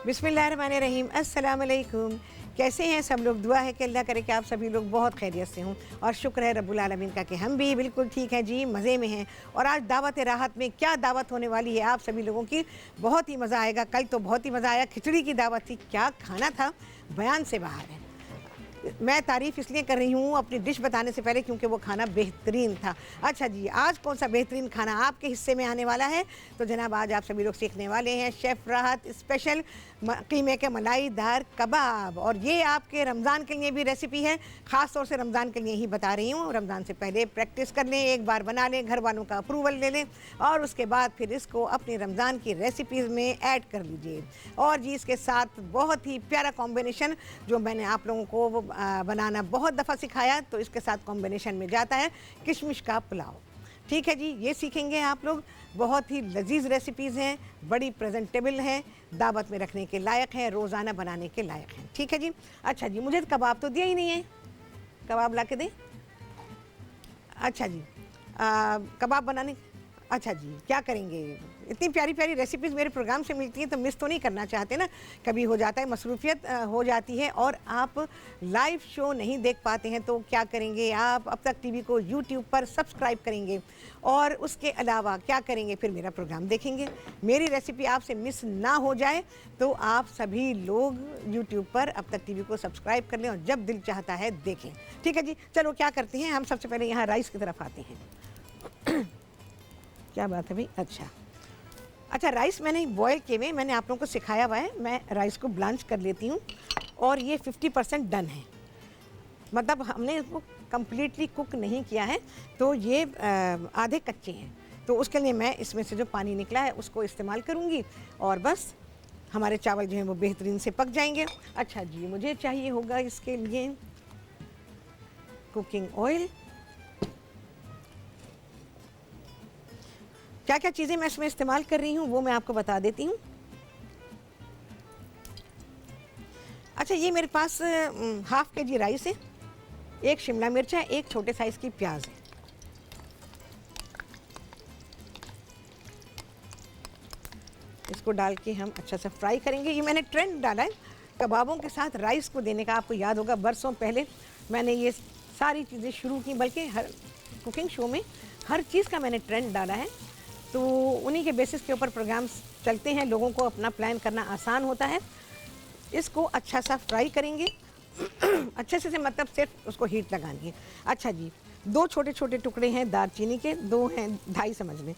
बिस्मिल्लाहिर्रहमानिर्रहीम। अस्सलाम वालेकुम। कैसे हैं सब लोग? दुआ है कि अल्लाह करे कि आप सभी लोग बहुत खैरियत से हों और शुक्र है रब्बुल आलमीन का कि हम भी बिल्कुल ठीक हैं जी, मज़े में हैं। और आज दावत राहत में क्या दावत होने वाली है आप सभी लोगों की, बहुत ही मज़ा आएगा। कल तो बहुत ही मज़ा आया, खिचड़ी की दावत थी, क्या खाना था, बयान से बाहर है। मैं तारीफ़ इसलिए कर रही हूँ अपनी डिश बताने से पहले क्योंकि वो खाना बेहतरीन था। अच्छा जी, आज कौन सा बेहतरीन खाना आपके हिस्से में आने वाला है? तो जनाब आज आप सभी लोग सीखने वाले हैं शेफ़ राहत स्पेशल कीमे के मलाईदार कबाब। और ये आपके रमज़ान के लिए भी रेसिपी है, ख़ास तौर से रमज़ान के लिए ही बता रही हूँ। रमज़ान से पहले प्रैक्टिस कर लें, एक बार बना लें, घर वालों का अप्रूवल ले लें और उसके बाद फिर इसको अपनी रमज़ान की रेसिपीज़ में ऐड कर लीजिए। और जी इसके साथ बहुत ही प्यारा कॉम्बिनेशन जो मैंने आप लोगों को बनाना बहुत दफ़ा सिखाया, तो इसके साथ कॉम्बिनेशन में जाता है किशमिश का पुलाव। ठीक है जी, ये सीखेंगे आप लोग। बहुत ही लजीज रेसिपीज़ हैं, बड़ी प्रेजेंटेबल हैं, दावत में रखने के लायक हैं, रोज़ाना बनाने के लायक हैं। ठीक है जी। अच्छा जी, मुझे कबाब तो दिया ही नहीं है, कबाब ला के दें। अच्छा जी, कबाब बनाने, अच्छा जी क्या करेंगे? इतनी प्यारी प्यारी रेसिपीज़ मेरे प्रोग्राम से मिलती हैं तो मिस तो नहीं करना चाहते ना। कभी हो जाता है मसरूफियत हो जाती है और आप लाइव शो नहीं देख पाते हैं, तो क्या करेंगे आप? अब तक टीवी को यूट्यूब पर सब्सक्राइब करेंगे और उसके अलावा क्या करेंगे? फिर मेरा प्रोग्राम देखेंगे। मेरी रेसिपी आपसे मिस ना हो जाए तो आप सभी लोग यूट्यूब पर अब तक टीवी को सब्सक्राइब कर लें और जब दिल चाहता है देखें। ठीक है जी, चलो क्या करते हैं, हम सबसे पहले यहाँ राइस की तरफ आते हैं। क्या बात है भाई? अच्छा, राइस मैंने बॉयल किए हुए, मैंने आप लोगों को सिखाया हुआ है। मैं राइस को ब्लांच कर लेती हूँ और ये 50% डन है, मतलब हमने इसको कम्प्लीटली कुक नहीं किया है, तो ये आधे कच्चे हैं। तो उसके लिए मैं इसमें से जो पानी निकला है उसको इस्तेमाल करूँगी और बस हमारे चावल जो हैं वो बेहतरीन से पक जाएंगे। अच्छा जी, मुझे चाहिए होगा इसके लिए कुकिंग ऑयल। क्या क्या चीज़ें मैं इसमें इस्तेमाल कर रही हूँ वो मैं आपको बता देती हूँ। अच्छा, ये मेरे पास हाफ के जी राइस है, एक शिमला मिर्च है, एक छोटे साइज़ की प्याज है। इसको डाल के हम अच्छा सा फ्राई करेंगे। ये मैंने ट्रेंड डाला है कबाबों के साथ राइस को देने का। आपको याद होगा बरसों पहले मैंने ये सारी चीज़ें शुरू की, बल्कि हर कुकिंग शो में हर चीज़ का मैंने ट्रेंड डाला है। तो उन्हीं के बेसिस के ऊपर प्रोग्राम्स चलते हैं, लोगों को अपना प्लान करना आसान होता है। इसको अच्छा सा फ्राई करेंगे। अच्छे से मतलब सिर्फ उसको हीट लगानी है। अच्छा जी, 2 छोटे छोटे टुकड़े हैं दालचीनी के, 2 हैं 2.5 समझ लें,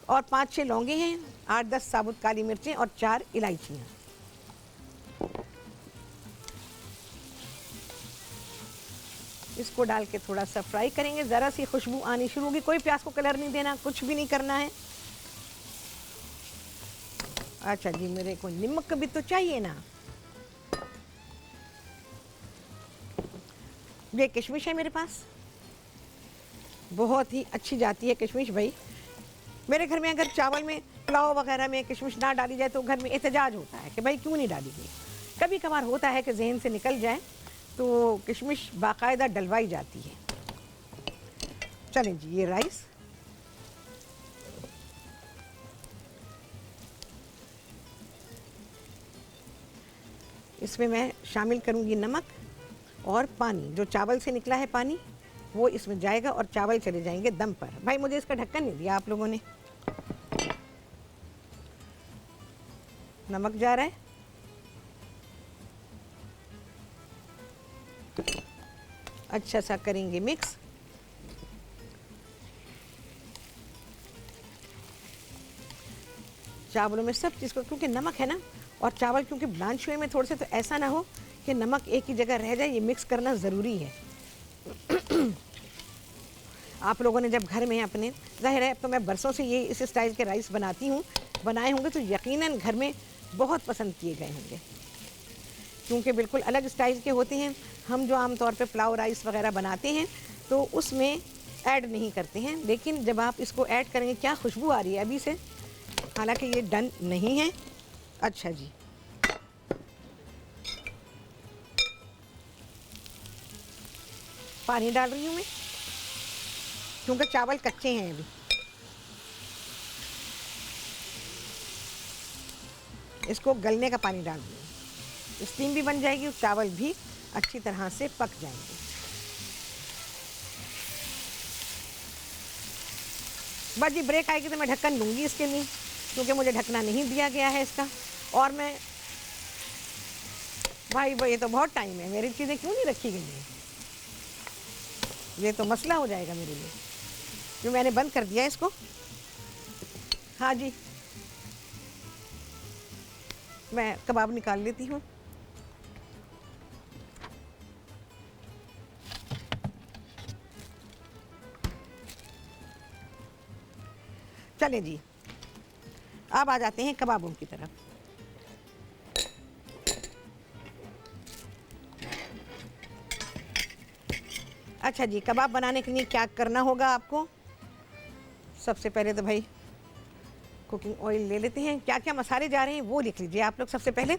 और 5-6 लौंगे हैं, 8-10 साबुत काली मिर्चें और 4 इलायचियाँ। इसको डाल के थोड़ा सा फ्राई करेंगे, ज़रा सी खुशबू आनी शुरू होगी। कोई प्याज को कलर नहीं देना, कुछ भी नहीं करना है। अच्छा जी, मेरे को नमक भी तो चाहिए ना। ये किशमिश है मेरे पास, बहुत ही अच्छी जाती है किशमिश भाई। मेरे घर में अगर चावल में पुलाव वगैरह में किशमिश ना डाली जाए तो घर में एहतजाज होता है कि भाई क्यों नहीं डाली गई। कभी कभार होता है कि जहन से निकल जाए, तो किशमिश बाकायदा डलवाई जाती है। चलें जी, ये राइस इसमें मैं शामिल करूंगी नमक और पानी। जो चावल से निकला है पानी वो इसमें जाएगा और चावल चले जाएंगे दम पर। भाई मुझे इसका ढक्कन नहीं दिया आप लोगों ने। नमक जा रहा है, अच्छा सा करेंगे मिक्स। चावलों में सब चीज़ को, क्योंकि नमक है ना और चावल क्योंकि ब्लांच हुए में थोड़े से, तो ऐसा ना हो कि नमक एक ही जगह रह जाए, ये मिक्स करना ज़रूरी है। आप लोगों ने जब घर में अपने, जाहिर है अब तो मैं बरसों से ये इस स्टाइल के राइस बनाती हूँ, बनाए होंगे तो यकीनन घर में बहुत पसंद किए गए होंगे, क्योंकि बिल्कुल अलग स्टाइल के होते हैं। हम जो आमतौर पे पुलाव राइस वगैरह बनाते हैं तो उसमें ऐड नहीं करते हैं, लेकिन जब आप इसको ऐड करेंगे, क्या खुशबू आ रही है अभी से, हालांकि ये डन नहीं है। अच्छा जी, पानी डाल रही हूँ मैं क्योंकि चावल कच्चे हैं अभी। इसको गलने का पानी डाल दूँगी, स्टीम भी बन जाएगी, चावल भी अच्छी तरह से पक जाएंगे। बस जी ब्रेक आएगी तो मैं ढक्कन लूँगी इसके लिए, क्योंकि मुझे ढकना नहीं दिया गया है इसका। और मैं भाई ये तो बहुत टाइम है, मेरी चीज़ें क्यों नहीं रखी गई हैं, ये तो मसला हो जाएगा मेरे लिए, जो मैंने बंद कर दिया इसको। हाँ जी, मैं कबाब निकाल लेती हूँ। चलें जी, अब आ जाते हैं कबाबों की तरफ। अच्छा जी, कबाब बनाने के लिए क्या करना होगा आपको? सबसे पहले तो भाई कुकिंग ऑयल ले लेते हैं। क्या क्या मसाले जा रहे हैं वो लिख लीजिए आप लोग। सबसे पहले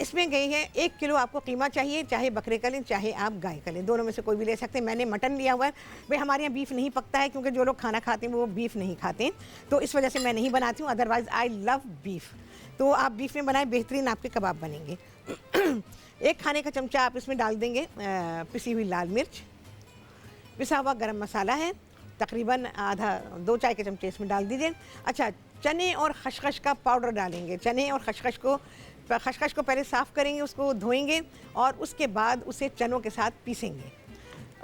इसमें गई है 1 किलो आपको कीमा चाहिए, चाहे बकरे का लें चाहे आप गाय का लें, दोनों में से कोई भी ले सकते हैं। मैंने मटन लिया हुआ है, भाई हमारे यहाँ बीफ नहीं पकता है, क्योंकि जो लोग खाना खाते हैं वो बीफ नहीं खाते हैं, तो इस वजह से मैं नहीं बनाती हूँ। अदरवाइज़ आई लव बीफ, तो आप बीफ में बनाएं, बेहतरीन आपके कबाब बनेंगे। 1 खाने का चमचा आप इसमें डाल देंगे पिसी हुई लाल मिर्च, पिसा हुआ गरम मसाला है, तकरीबन आधा 2 चाय के चमचे इसमें डाल दीजिए। अच्छा, चने और खसखस का पाउडर डालेंगे। चने और खसखस को पहले साफ़ करेंगे, उसको धोएंगे और उसके बाद उसे चनों के साथ पीसेंगे।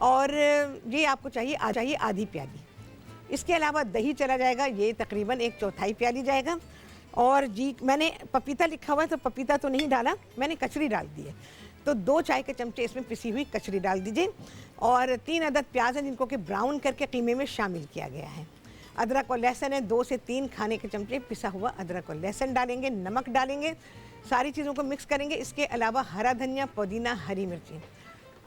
और ये आपको चाहिए आधी प्याली। इसके अलावा दही चला जाएगा, ये तकरीबन 1/4 प्याली जाएगा। और जी मैंने पपीता लिखा हुआ है, तो पपीता तो नहीं डाला, मैंने कचरी डाल दी है, तो 2 चाय के चमचे इसमें पिसी हुई कचरी डाल दीजिए। और 3 अदद प्याज हैं जिनको कि ब्राउन करके कीमे में शामिल किया गया है। अदरक और लहसुन है, 2 से 3 खाने के चमचे पिसा हुआ अदरक और लहसुन डालेंगे, नमक डालेंगे, सारी चीज़ों को मिक्स करेंगे। इसके अलावा हरा धनिया, पुदीना, हरी मिर्ची,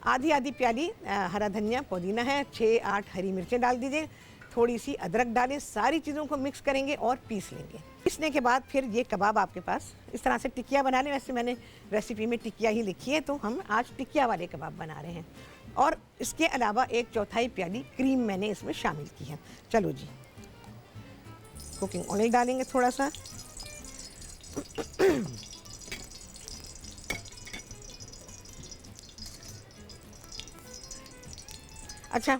आधी प्याली हरा धनिया पुदीना है, 6-8 हरी मिर्चें डाल दीजिए, थोड़ी सी अदरक डालें, सारी चीज़ों को मिक्स करेंगे और पीस लेंगे। पीसने के बाद फिर ये कबाब आपके पास इस तरह से टिकिया बना लें। वैसे मैंने रेसिपी में टिकिया ही लिखी है, तो हम आज टिकिया वाले कबाब बना रहे हैं। और इसके अलावा 1/4 प्याली क्रीम मैंने इसमें शामिल की है। चलो जी, कुकिंग ऑयल डालेंगे थोड़ा सा। अच्छा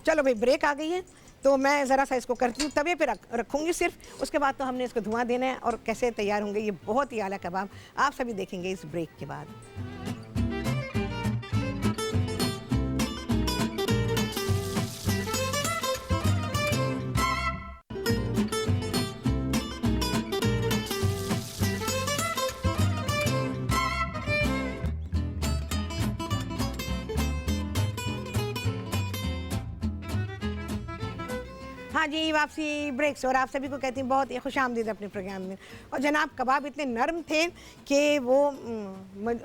चलो भाई, ब्रेक आ गई है, तो मैं ज़रा सा इसको करती हूँ, तवे पे रखूँगी सिर्फ, उसके बाद तो हमने इसको धुआं देना है। और कैसे तैयार होंगे ये बहुत ही आला कबाब, आप सभी देखेंगे इस ब्रेक के बाद। हाँ जी, वापसी ब्रेक से। और आप सभी को कहती हूँ बहुत ही खुशामदीद अपने प्रोग्राम में। और जनाब कबाब इतने नरम थे कि वो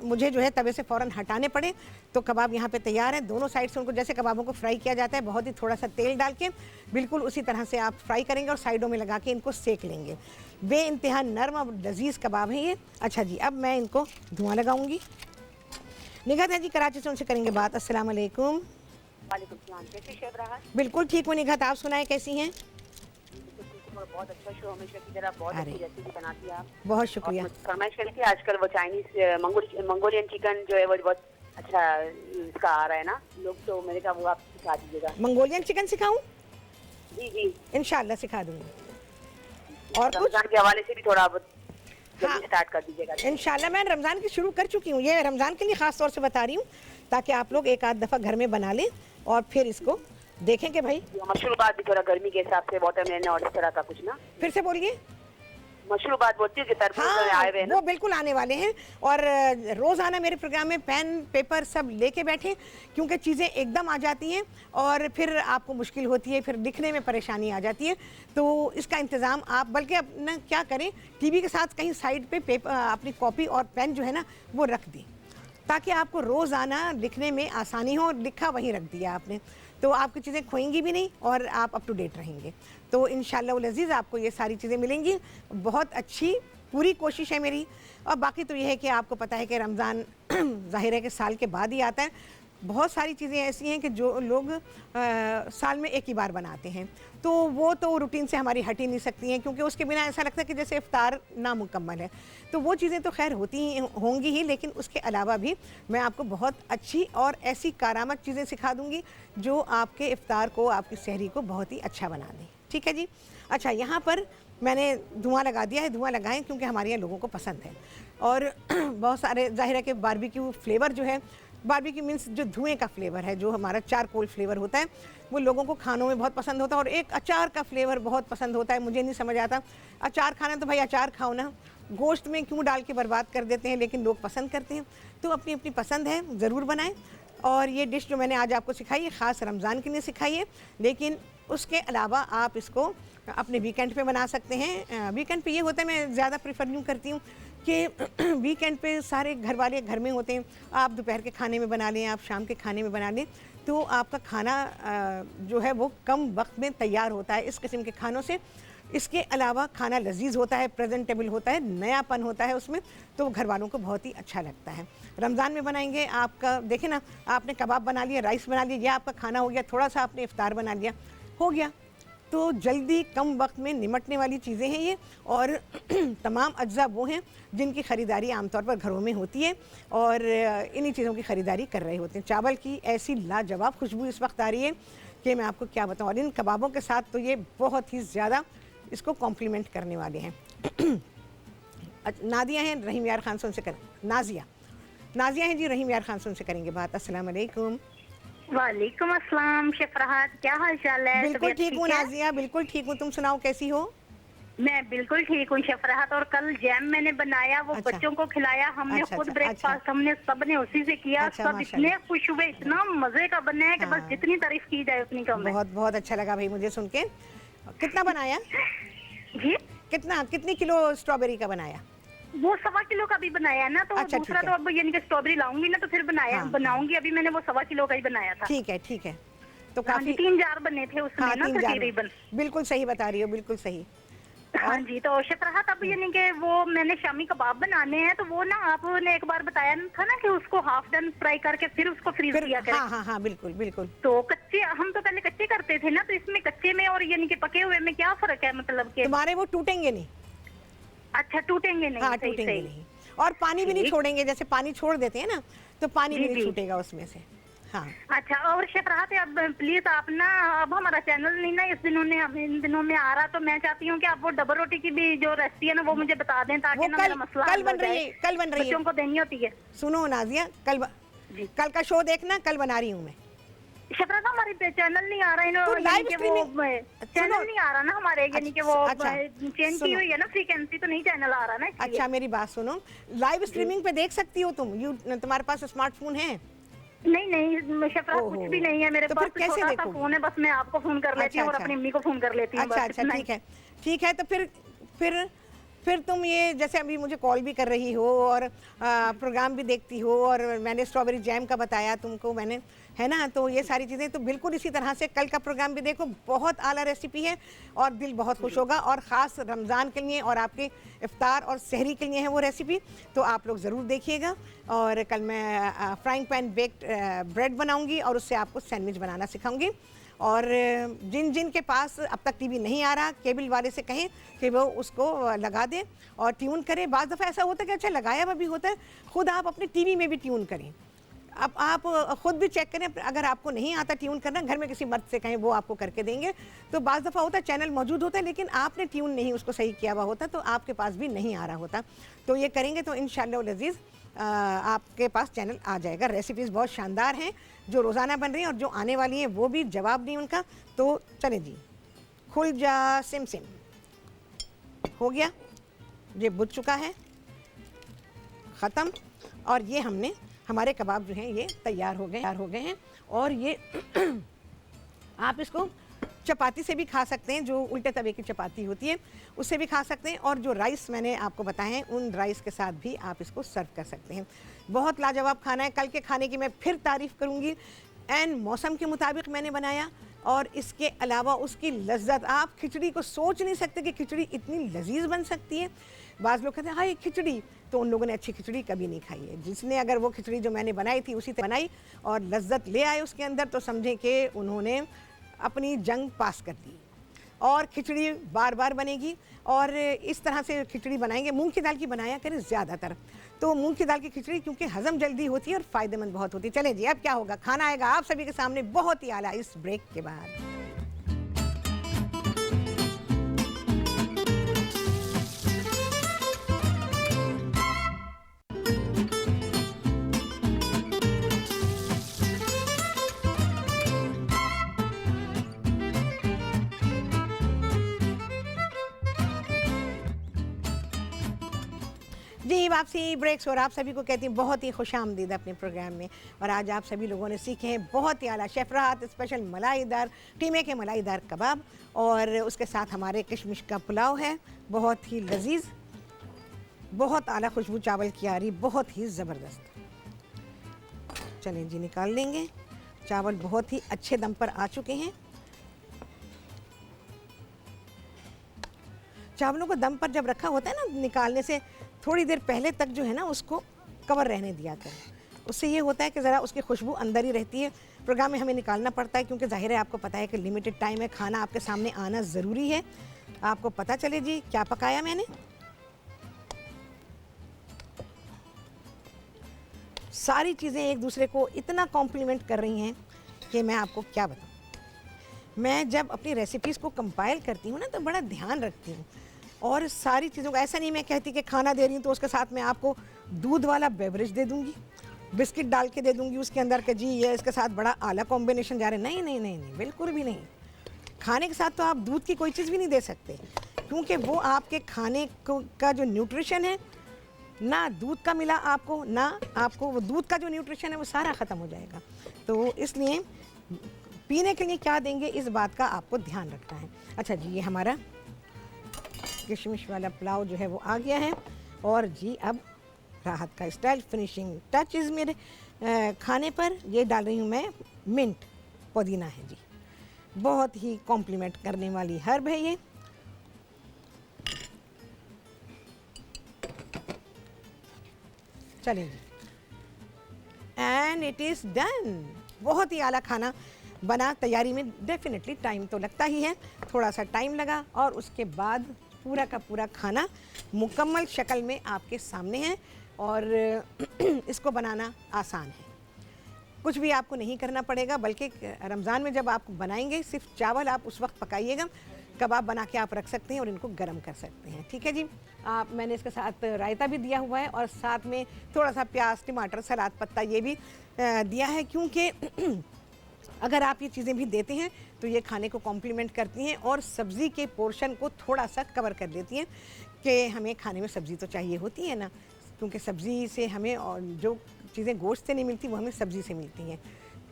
मुझे जो है तवे से फ़ौरन हटाने पड़े। तो कबाब यहाँ पे तैयार हैं, दोनों साइड से उनको जैसे कबाबों को फ्राई किया जाता है, बहुत ही थोड़ा सा तेल डाल के बिल्कुल उसी तरह से आप फ्राई करेंगे और साइडों में लगा के इनको सेक लेंगे। बेइंतहा नरम और लजीज़ कबाब हैं ये। अच्छा जी, अब मैं इनको धुआँ लगाऊँगी। निगात है जी, कराची से उनसे करेंगे बात। अस्सलाम वालेकुम। वालेकुम सलाम। कैसी शेफ रहा? बिल्कुल ठीक हूँ निगात, आप सुनाएं कैसी हैं? बहुत अच्छा शो, हमेशा की तरह बहुत अच्छी रेसिपी बनाती है आप। बहुत शुक्रिया। फरमाइश करी थी आजकल वो चाइनीज मंगोलियन चिकन जो है वो बहुत अच्छा इसका आ रहा है ना लोग, तो मैंने कहा वो आप सिखा दीजिएगा। Mongolian chicken सिखाऊं? जी जी इंशाल्लाह सिखा दूंगी। और कुछ रमजान के हवाले से भी थोड़ा जल्दी स्टार्ट कर दीजिएगा। इंशाल्लाह मैं रमज़ान की शुरू कर चुकी हूँ, ये रमज़ान के लिए ख़ास तौर से बता रही हूँ, ताकि आप लोग एक आध दफ़ा घर में बना लें और फिर इसको देखें कि भाई मशरूबात भी थोड़ा गर्मी के हिसाब से वाटरमेलन और इस तरह का कुछ ना। फिर से बोलिए। मशरूबात बोलती है कि तरबूज आए हुए हैं ना, वो बिल्कुल आने वाले हैं। और रोज़ाना मेरे प्रोग्राम में पेन पेपर सब लेके बैठे, क्योंकि चीज़ें एकदम आ जाती हैं और फिर आपको मुश्किल होती है, फिर लिखने में परेशानी आ जाती है। तो इसका इंतज़ाम आप बल्कि अपना क्या करें, टीवी के साथ कहीं साइड पे पेपर अपनी कॉपी और पेन जो है ना वो रख दें, ताकि आपको रोज़ाना लिखने में आसानी हो। लिखा वहीं रख दिया आपने, तो आपकी चीज़ें खोएंगी भी नहीं और आप अप टू डेट रहेंगे। तो इंशाअल्लाह वल अज़ीज़ आपको ये सारी चीज़ें मिलेंगी। बहुत अच्छी पूरी कोशिश है मेरी। और बाकी तो ये है कि आपको पता है कि रमज़ान ज़ाहिर है कि साल के बाद ही आता है, बहुत सारी चीज़ें ऐसी हैं कि जो लोग साल में एक ही बार बनाते हैं, तो वो तो रूटीन से हमारी हट ही नहीं सकती हैं, क्योंकि उसके बिना ऐसा लगता है कि जैसे इफ्तार नामुकम्मल है। तो वो चीज़ें तो खैर होती ही होंगी ही, लेकिन उसके अलावा भी मैं आपको बहुत अच्छी और ऐसी कारामद चीज़ें सिखा दूँगी जो आपके इफ्तार को, आपकी सहरी को बहुत ही अच्छा बना दें। ठीक है जी। अच्छा, यहाँ पर मैंने धुआं लगा दिया है, धुआं लगाएं क्योंकि हमारे यहाँ लोगों को पसंद है। और बहुत सारे ज़ाहिर है कि बारबेक्यू फ्लेवर जो है, बारबेक्यू मीन्स जो धुएं का फ्लेवर है, जो हमारा चारकोल फ्लेवर होता है, वो लोगों को खानों में बहुत पसंद होता है। और एक अचार का फ्लेवर बहुत पसंद होता है, मुझे नहीं समझ आता, अचार खाना तो भाई अचार खाओ ना, गोश्त में क्यों डाल के बर्बाद कर देते हैं, लेकिन लोग पसंद करते हैं। तो अपनी अपनी पसंद है, ज़रूर बनाएं। और ये डिश जो मैंने आज आपको सिखाई है ख़ास रमज़ान के लिए सिखाई है, लेकिन उसके अलावा आप इसको अपने वीकेंड पे बना सकते हैं। वीकेंड पे ये होता है, मैं ज़्यादा प्रेफर यूँ करती हूँ कि वीकेंड पे सारे घर वाले घर में होते हैं, आप दोपहर के खाने में बना लें, आप शाम के खाने में बना लें, तो आपका खाना जो है वो कम वक्त में तैयार होता है इस किस्म के खानों से। इसके अलावा खाना लजीज होता है, प्रेजेंटेबल होता है, नयापन होता है उसमें, तो घर वालों को बहुत ही अच्छा लगता है। रमज़ान में बनाएंगे, आपका देखें ना, आपने कबाब बना लिया, राइस बना लिया, यह आपका खाना हो गया, थोड़ा सा आपने इफ्तार बना लिया, हो गया। तो जल्दी कम वक्त में निमटने वाली चीज़ें हैं ये, और तमाम अज्जा वो हैं जिनकी ख़रीदारी आमतौर पर घरों में होती है, और इन्हीं चीज़ों की ख़रीदारी कर रहे होते हैं। चावल की ऐसी लाजवाब खुशबू इस वक्त आ रही है कि मैं आपको क्या बताऊँ, और इन कबाबों के साथ तो ये बहुत ही ज़्यादा इसको कॉम्प्लीमेंट करने वाले हैं। नादिया हैं, रहीम यार खान से उनसे कर, नाजिया हैं जी, रहीम यार खान से उनसे करेंगे बात। अस्सलाम वालेकुम। वालेकुम अस्सलाम। शफराहत, क्या हाल चाल है? बिल्कुल ठीक हूँ नाजिया, बिल्कुल ठीक हूँ, तुम सुनाओ कैसी हो? मैं बिल्कुल ठीक हूँ शफराहत। और कल जैम मैंने बनाया, वो अच्छा। बच्चों को खिलाया हमने, अच्छा, खुद अच्छा, ब्रेकफास्ट हमने सबने उसी से किया। अच्छा, सब माशाल्लाह। इतने खुश हुए, इतना मजे का बना है कि हाँ। बस जितनी तारीफ की जाए उतनी कम है। बहुत बहुत अच्छा लगा भाई मुझे सुन के। कितना बनाया? जी, कितनी किलो स्ट्रॉबेरी का बनाया? वो 1.25 किलो का भी बनाया ना, तो अच्छा, दूसरा ठीक तो है। अब यानी कि स्ट्रॉबेरी लाऊंगी ना, तो फिर हाँ, बनाऊंगी। अभी मैंने वो 1.25 किलो का ही बनाया था। ठीक है, ठीक है, तो हाँ जी, काफी। 3 जार बने थे उसमें हाँ, ना 3 जार, तकरीबन। बिल्कुल सही बता रही हो, बिल्कुल सही। हाँ जी, तो शफराहत अब यानी कि वो मैंने शामी कबाब बनाने हैं, तो वो ना आपने एक बार बताया था ना कि उसको हाफ डन फ्राई करके फिर उसको फ्रीज फिर किया करें। हाँ हाँ हाँ, बिल्कुल बिल्कुल। तो कच्चे, हम तो पहले कच्चे करते थे ना, तो इसमें कच्चे में और यानी कि पके हुए में क्या फर्क है, मतलब कि? तुम्हारे वो टूटेंगे नहीं। अच्छा, टूटेंगे नहीं? हाँ, सही टूटेंगे सही। नहीं, और पानी भी नहीं ठीक। छोड़ेंगे, जैसे पानी छोड़ देते हैं ना, तो पानी भी जी, नहीं जी। छूटेगा उसमें से। हाँ, अच्छा, और शफराहत अब प्लीज आप ना, अब हमारा चैनल नहीं ना इन दिनों में आ रहा, तो मैं चाहती हूँ कि आप वो डबल रोटी की भी जो रेसिपी है ना वो मुझे बता दें, ताकि वो ना कल मेरा मसला कल हल हो बन रही जाए। है, कल बन रही है। बच्चों को देनी होती है। सुनो नाजिया, जी। कल का शो देखना, कल बना रही हूँ मैं। शफरात, हमारे चैनल नहीं आ रहा है, तो यानी लाइव कि स्ट्रीमिंग वो चैनल नहीं आ रहा ना हमारे, यानी कि वो अच्छा, चेंज सुनो। की हुई है ना फ्रीक्वेंसी, तो नहीं चैनल आ रहा ना इसलिए। अच्छा, मेरी बात सुनो, लाइव स्ट्रीमिंग पे देख सकती हो तुम, तुम्हारे पास स्मार्टफोन है? नहीं नहीं शफरात, कुछ भी नहीं है मेरे तो पास, फिर कैसे छोटा सा देखोगी? फोन है, बस मैं आपको फोन कर लेती हूँ और अच्छा, अपनी अम्मी को फोन कर लेती हूँ। अच्छा बस अच्छा, इतना ठीक ही। है, ठीक है। तो फिर तुम ये जैसे अभी मुझे कॉल भी कर रही हो और प्रोग्राम भी देखती हो, और मैंने स्ट्रॉबेरी जैम का बताया तुमको मैंने, है ना, तो ये सारी चीज़ें तो बिल्कुल इसी तरह से कल का प्रोग्राम भी देखो, बहुत आला रेसिपी है और दिल बहुत खुश होगा, और ख़ास रमज़ान के लिए और आपके इफ्तार और सहरी के लिए है वो रेसिपी, तो आप लोग ज़रूर देखिएगा। और कल मैं फ्राइंग पैन बेक्ड ब्रेड बनाऊंगी और उससे आपको सैंडविच बनाना सिखाऊंगी। और जिन जिन के पास अब तक टीवी नहीं आ रहा, केबल वाले से कहें कि वो उसको लगा दें और ट्यून करें। बाज़ दफ़ा ऐसा होता है कि अच्छा लगाया हुआ भी होता है, ख़ुद आप अपने टीवी में भी ट्यून करें। अब आप ख़ुद भी चेक करें, अगर आपको नहीं आता ट्यून करना, घर में किसी मर्द से कहें, वो आपको करके देंगे। तो बाज़ दफ़ा होता है चैनल मौजूद होता है लेकिन आपने ट्यून नहीं उसको सही किया हुआ होता, तो आपके पास भी नहीं आ रहा होता। तो ये करेंगे तो इंशाअल्लाह अज़ीज़ आपके पास चैनल आ जाएगा। रेसिपीज़ बहुत शानदार हैं जो रोज़ाना बन रही हैं और जो आने वाली हैं वो भी जवाब नहीं उनका। तो चले जी, खुल जा सिम सिम हो गया, ये बुझ चुका है, ख़त्म। और ये हमारे कबाब जो हैं ये तैयार हो गए हैं। और ये आप इसको चपाती से भी खा सकते हैं, जो उल्टे तवे की चपाती होती है उससे भी खा सकते हैं, और जो राइस मैंने आपको बताए हैं उन राइस के साथ भी आप इसको सर्व कर सकते हैं। बहुत लाजवाब खाना है। कल के खाने की मैं फिर तारीफ़ करूँगी। एन मौसम के मुताबिक मैंने बनाया, और इसके अलावा उसकी लज्जत, आप खिचड़ी को सोच नहीं सकते कि खिचड़ी इतनी लजीज बन सकती है। बाज़ लोग कहते हैं हाँ ये खिचड़ी, तो उन लोगों ने अच्छी खिचड़ी कभी नहीं खाई है। जिसने अगर वो खिचड़ी जो मैंने बनाई थी उसी तरह बनाई और लज्जत ले आए उसके अंदर, तो समझें कि उन्होंने अपनी जंग पास कर दी। और खिचड़ी बार बार बनेगी और इस तरह से खिचड़ी बनाएंगे। मूंग की दाल की बनाया करें ज़्यादातर, तो मूंग की दाल की खिचड़ी क्योंकि हज़म जल्दी होती है और फ़ायदेमंद बहुत होती है। चले जी, अब क्या होगा, खाना आएगा आप सभी के सामने बहुत ही आला इस ब्रेक के बाद। जी वापसी ब्रेक्स और आप सभी को कहती हूँ बहुत ही खुशामदीद अपने प्रोग्राम में। और आज आप सभी लोगों ने सीखे हैं बहुत ही आला शेफ़ राहत स्पेशल मलाईदार कीमे के मलाईदार कबाब, और उसके साथ हमारे किशमिश का पुलाव है, बहुत ही लजीज, बहुत आला खुशबू चावल की आ रही, बहुत ही ज़बरदस्त। चलें जी निकाल लेंगे। चावल बहुत ही अच्छे दम पर आ चुके हैं। चावलों को दम पर जब रखा होता है ना, निकालने से थोड़ी देर पहले तक जो है ना उसको कवर रहने दिया करें। उससे ये होता है कि ज़रा उसकी खुशबू अंदर ही रहती है। प्रोग्राम में हमें निकालना पड़ता है क्योंकि ज़ाहिर है आपको पता है कि लिमिटेड टाइम है, खाना आपके सामने आना ज़रूरी है। आपको पता चले जी क्या पकाया मैंने। सारी चीज़ें एक दूसरे को इतना कॉम्प्लीमेंट कर रही हैं कि मैं आपको क्या बताऊँ। मैं जब अपनी रेसिपीज़ को कंपाइल करती हूँ ना तो बड़ा ध्यान रखती हूँ, और सारी चीज़ों का ऐसा नहीं मैं कहती कि खाना दे रही हूँ तो उसके साथ मैं आपको दूध वाला बेवरेज दे दूँगी, बिस्किट डाल के दे दूँगी उसके अंदर कि जी ये इसके साथ बड़ा आला कॉम्बिनेशन जा रहा है। नहीं नहीं नहीं नहीं, बिल्कुल भी नहीं। खाने के साथ तो आप दूध की कोई चीज़ भी नहीं दे सकते, क्योंकि वो आपके खाने का जो न्यूट्रिशन है ना दूध का मिला आपको, ना आपको वो दूध का जो न्यूट्रिशन है वो सारा ख़त्म हो जाएगा। तो इसलिए पीने के लिए क्या देंगे इस बात का आपको ध्यान रखना है। अच्छा जी, ये हमारा किशमिश वाला पुलाव जो है वो आ गया है, और जी अब राहत का स्टाइल फिनिशिंग टचेस मेरे खाने पर ये डाल रही हूँ मैं मिंट पुदीना है जी, बहुत ही कॉम्प्लीमेंट करने वाली हर्ब है ये। चलें जी, एंड इट इज़ डन। बहुत ही आला खाना बना। तैयारी में डेफिनेटली टाइम तो लगता ही है, थोड़ा सा टाइम लगा, और उसके बाद पूरा का पूरा खाना मुकम्मल शक्ल में आपके सामने है। और इसको बनाना आसान है, कुछ भी आपको नहीं करना पड़ेगा, बल्कि रमज़ान में जब आप बनाएंगे सिर्फ चावल आप उस वक्त पकाइएगा। कबाब बना के आप रख सकते हैं और इनको गर्म कर सकते हैं। ठीक है जी। मैंने इसके साथ रायता भी दिया हुआ है, और साथ में थोड़ा सा प्याज, टमाटर, सलाद पत्ता ये भी दिया है, क्योंकि अगर आप ये चीज़ें भी देते हैं तो ये खाने को कॉम्प्लीमेंट करती हैं और सब्ज़ी के पोर्शन को थोड़ा सा कवर कर देती हैं कि हमें खाने में सब्ज़ी तो चाहिए होती है ना, क्योंकि सब्ज़ी से हमें और जो चीज़ें गोश्त से नहीं मिलती वो हमें सब्ज़ी से मिलती हैं।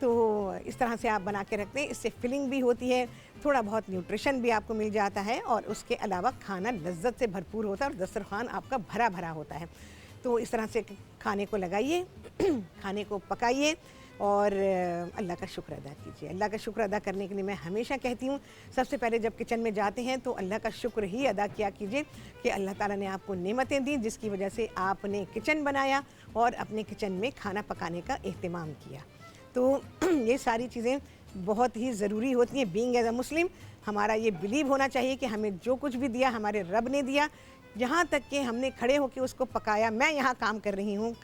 तो इस तरह से आप बना के रखते हैं, इससे फिलिंग भी होती है, थोड़ा बहुत न्यूट्रिशन भी आपको मिल जाता है, और उसके अलावा खाना लज्जत से भरपूर होता है और दस्तरखान आपका भरा भरा होता है। तो इस तरह से खाने को लगाइए, खाने को पकाइए और अल्लाह का शुक्र अदा कीजिए। अल्लाह का शुक्र अदा करने के लिए मैं हमेशा कहती हूँ, सबसे पहले जब किचन में जाते हैं तो अल्लाह का शुक्र ही अदा किया कीजिए कि अल्लाह ताला ने आपको नेमतें दी, जिसकी वजह से आपने किचन बनाया और अपने किचन में खाना पकाने का एहतमाम किया। तो ये सारी चीज़ें बहुत ही ज़रूरी होती हैं। बीइंग एज अ मुस्लिम हमारा ये बिलीव होना चाहिए कि हमें जो कुछ भी दिया हमारे रब ने दिया, यहाँ तक कि हमने खड़े होकर उसको पकाया। मैं यहाँ काम कर रही हूँ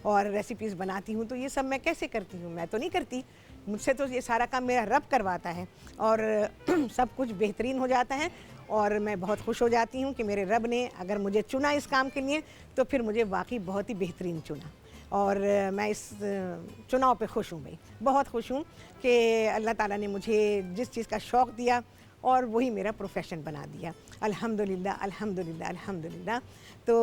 और रेसिपीज़ बनाती हूँ, तो ये सब मैं कैसे करती हूँ? मैं तो नहीं करती, मुझसे तो ये सारा काम मेरा रब करवाता है, और सब कुछ बेहतरीन हो जाता है। और मैं बहुत खुश हो जाती हूँ कि मेरे रब ने अगर मुझे चुना इस काम के लिए, तो फिर मुझे वाकई बहुत ही बेहतरीन चुना, और मैं इस चुनाव पे खुश हूँ भाई, बहुत खुश हूँ कि अल्लाह ताला ने मुझे जिस चीज़ का शौक़ दिया और वही मेरा प्रोफेशन बना दिया। अल्हम्दुलिल्लाह अल्हम्दुलिल्लाह अल्हम्दुलिल्लाह। तो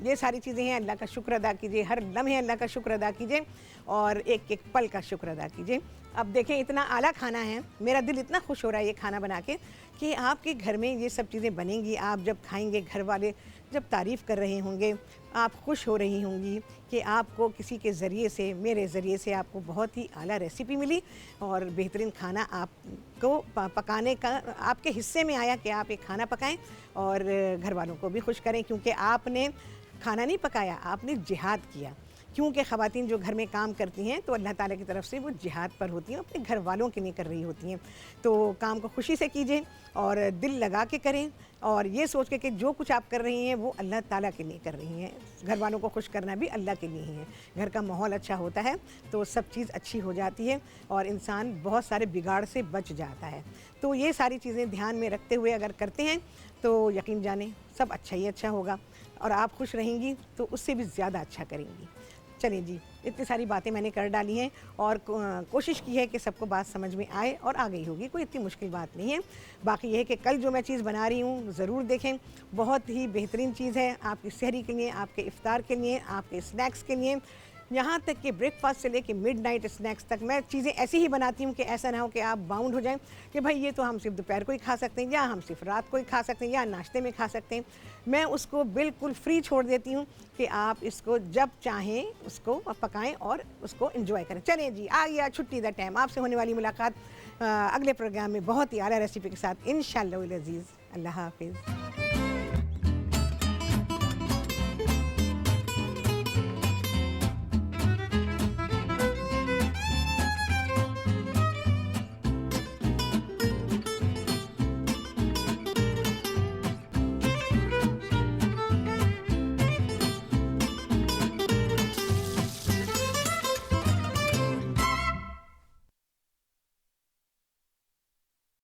ये सारी चीज़ें हैं, अल्लाह का शुक्र अदा कीजिए, हर लम्हे अल्लाह का शुक्र अदा कीजिए, और एक एक पल का शुक्र अदा कीजिए। अब देखें इतना आला खाना है, मेरा दिल इतना खुश हो रहा है ये खाना बना के कि आपके घर में ये सब चीज़ें बनेंगी, आप जब खाएंगे घर वाले जब तारीफ़ कर रहे होंगे, आप खुश हो रही होंगी कि आपको किसी के ज़रिए से, मेरे ज़रिए से आपको बहुत ही आला रेसिपी मिली और बेहतरीन खाना आपको पकाने का आपके हिस्से में आया कि आप एक खाना पकाएं और घर वालों को भी खुश करें, क्योंकि आपने खाना नहीं पकाया, आपने जिहाद किया। क्योंकि ख़वातीन जो घर में काम करती हैं तो अल्लाह ताला की तरफ से वो जिहाद पर होती हैं, अपने घर वालों के लिए कर रही होती हैं। तो काम को खुशी से कीजिए और दिल लगा के करें और ये सोच के कि जो कुछ आप कर रही हैं वो अल्लाह ताला के लिए कर रही हैं। घर वालों को खुश करना भी अल्लाह के लिए ही है। घर का माहौल अच्छा होता है तो सब चीज़ अच्छी हो जाती है और इंसान बहुत सारे बिगाड़ से बच जाता है। तो ये सारी चीज़ें ध्यान में रखते हुए अगर करते हैं तो यकीन जानें सब अच्छा ही अच्छा होगा और आप खुश रहेंगी तो उससे भी ज़्यादा अच्छा करेंगी। चलिए जी, इतनी सारी बातें मैंने कर डाली हैं और कोशिश की है कि सबको बात समझ में आए और आ गई होगी, कोई इतनी मुश्किल बात नहीं है। बाकी ये है कि कल जो मैं चीज़ बना रही हूँ ज़रूर देखें, बहुत ही बेहतरीन चीज़ है आपकी सहरी के लिए, आपके इफ़्तार के लिए, आपके स्नैक्स के लिए, यहाँ तक कि ब्रेकफास्ट से लेके मिडनाइट स्नैक्स तक मैं चीज़ें ऐसी ही बनाती हूँ कि ऐसा ना हो कि आप बाउंड हो जाएं कि भाई ये तो हम सिर्फ दोपहर को ही खा सकते हैं या हम सिर्फ रात को ही खा सकते हैं या नाश्ते में खा सकते हैं। मैं उसको बिल्कुल फ्री छोड़ देती हूँ कि आप इसको जब चाहें उसको पकाएं और उसको एंजॉय करें। चलें जी, आ गया छुट्टी द टाइम। आपसे होने वाली मुलाकात अगले प्रोग्राम में बहुत ही आला रेसिपी के साथ इंशाअल्लाह अज़ीज़। अल्लाह हाफ़िज़।